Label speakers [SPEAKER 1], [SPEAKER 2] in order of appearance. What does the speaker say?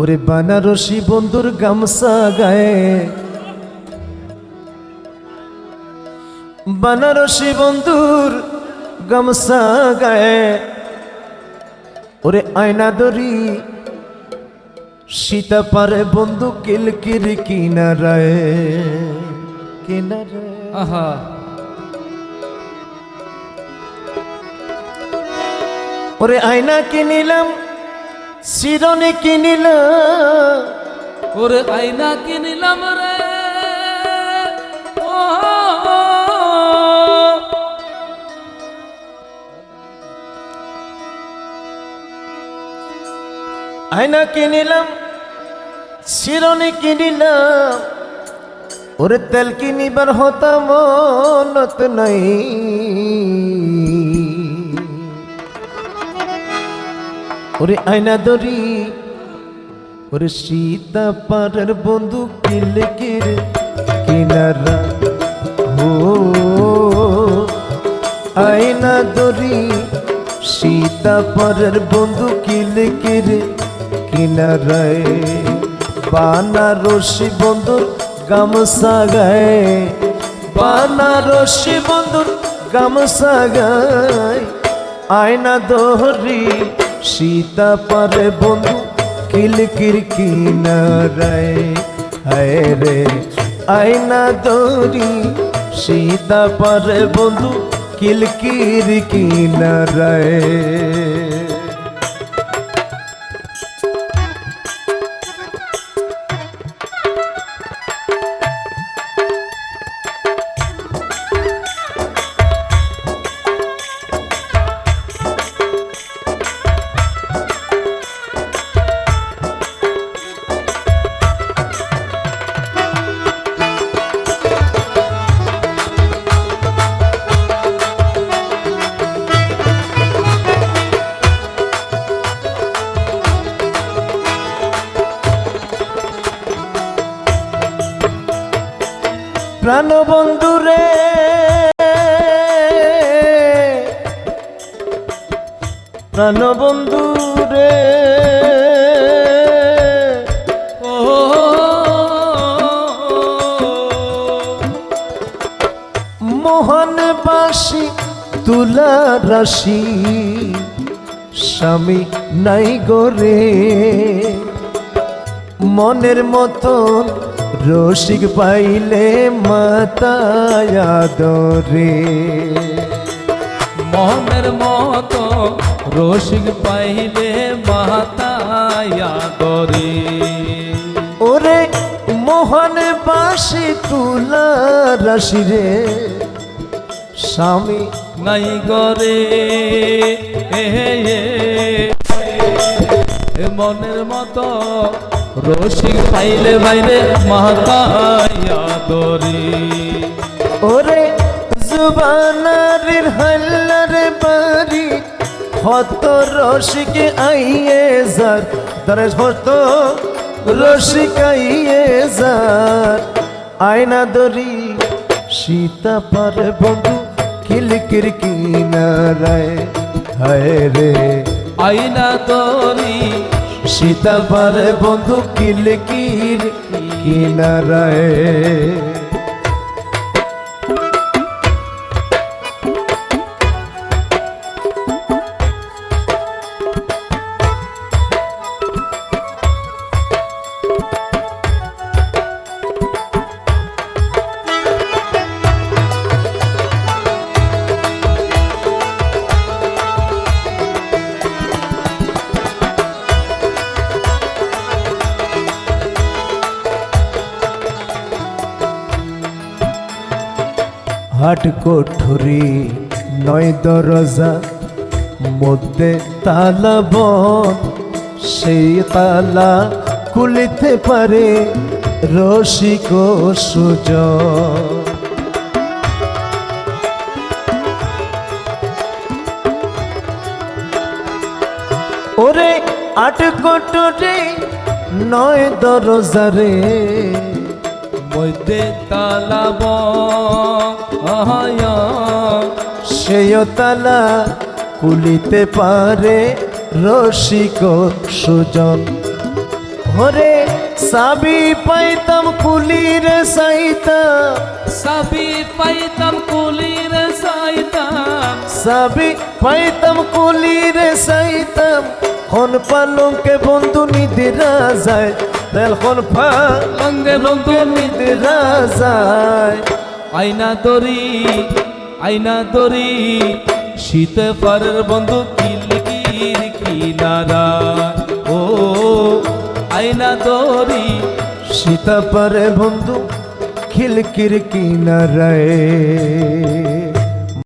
[SPEAKER 1] ওরে বানারসি বন্ধুর গামছা গায়ে, বানারসি বন্ধুর গামছা গায়ে, ওরে আয়না দরি সীতা পারে বন্ধু কিলকির কিনারায় কিনারে।
[SPEAKER 2] আহা
[SPEAKER 1] ওরে আয়না কিনিলাম শিরনে কিনিলাম,
[SPEAKER 2] ওরে আয়না কিনিলাম রে ও
[SPEAKER 1] আয়না কিনিলাম শিরনে কিনিলাম, ওরে তেল কিনিবার হতা মনত নাই। ওরে আয়না দরি ওরে সীতা পারের বন্ধু কিলকির কিনারা, ও আয়না দরি সীতা পারের বন্ধু কিলকির কিনারায়। বানারসি বন্ধুর গামছা গায়ে, বানারসি বন্ধুর গামছা গায়ে, আয়না দরি সীতা পারে বন্ধু কিলকির কিনারায়। হায় রে আয়না দরি সীতা পারে বন্ধু কিলকির কিনারায়। প্রাণবন্ধু রে প্রাণবন্ধু রে
[SPEAKER 2] ও
[SPEAKER 1] মোহন বাসি তুলা রাশি স্বামী নাই গোরে, মনের মতন রসিক পাইলে মাতায় আদরে।
[SPEAKER 2] মনের মতো রসিক পাইলে মাতায়া দরে।
[SPEAKER 1] ওরে মোহন বাসি তুলা রাশি রে স্বামী
[SPEAKER 2] নাই গরে মনের মতো রসিক পাইলে বাইরে মাতায়া দরে।
[SPEAKER 1] ওরে জুবানারির হল্লার বাড়ি হত রসিক আইয়ে যার, দরে হত রসিক আইয়ে যার। আয়না দরি সীতা পারে বন্ধু কিলকির কিনারায়। হায় রে
[SPEAKER 2] আইনা দরি
[SPEAKER 1] সীতা পারে বন্ধু কিলকির কিনারায়। হাট কোঠরি নয় দরজা মধ্যে তালা বন, সেই তালা খুলিতে পারে রসিক সুজন। ওরে আট কোঠরি নয় দরজা রে
[SPEAKER 2] মধ্যে তালাব
[SPEAKER 1] সেই তালা খুলিতে পারে রসিক সুজন। ওরে সাবি পাইতাম কুলির সাইতা,
[SPEAKER 2] সাবি পাইতাম কুলির সাইতাম,
[SPEAKER 1] সাবি পাইতাম কুলির সাইতাম, কোন পালঙ্কে বন্ধু নিদিরা যায়, তেল কোন
[SPEAKER 2] লঙ্গে বন্ধু
[SPEAKER 1] নিদিরা যায়।
[SPEAKER 2] আইনা দরি শীতে পারের বন্ধু কিলকির কিনারা। ও আইনা দরি
[SPEAKER 1] সীতা পারে বন্ধু খিলকির কিনারায়।